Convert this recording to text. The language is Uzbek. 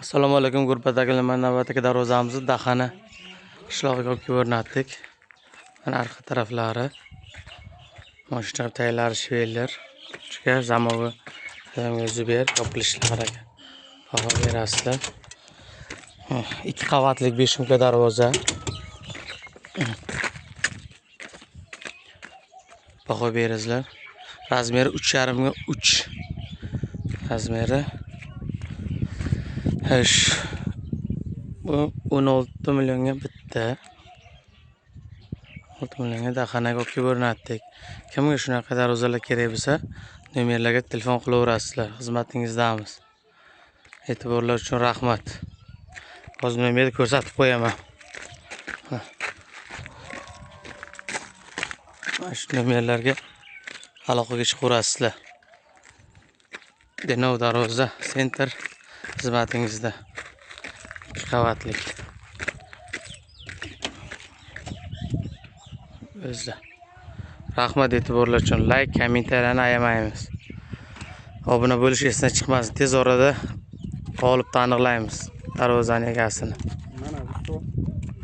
Assalomu alaykum gurbadagilar. Mana navbatdagi darvozamizni Dahani qishlog'iga olib o'rnatdik. Mana arqa taraflari mashina taylari shveler, uchiga zamovi o'zi ber yopilishlari baho berasizlar. 2 qavatlik 5 umka darvoza. Baho berasizlar. Razmeri 3,5 ga 3. Razmeri bu 16 millionga bitta. 16 millionga Dahanaga olib o'rnatdik. Kimga shunaqa darvozalar kerak bo'lsa, nomerlarga telefon qilaverasizlar. Xizmatingizdamiz. E'tiborlar uchun rahmat. Hozir nomerni ko'rsatib qo'yaman. Mana shu nomerlarga aloqaga chiqaverasizlar. Denov darvoza center xizmatingizda. 2 qavatlik. O'zlar. Rahmat e'tiborlar uchun. Like, kommentariyani ayamaymiz. Obuna bo'lish esdan chiqmasin. Tez orada g'olibni aniqlaymiz. Darvozaning egasini.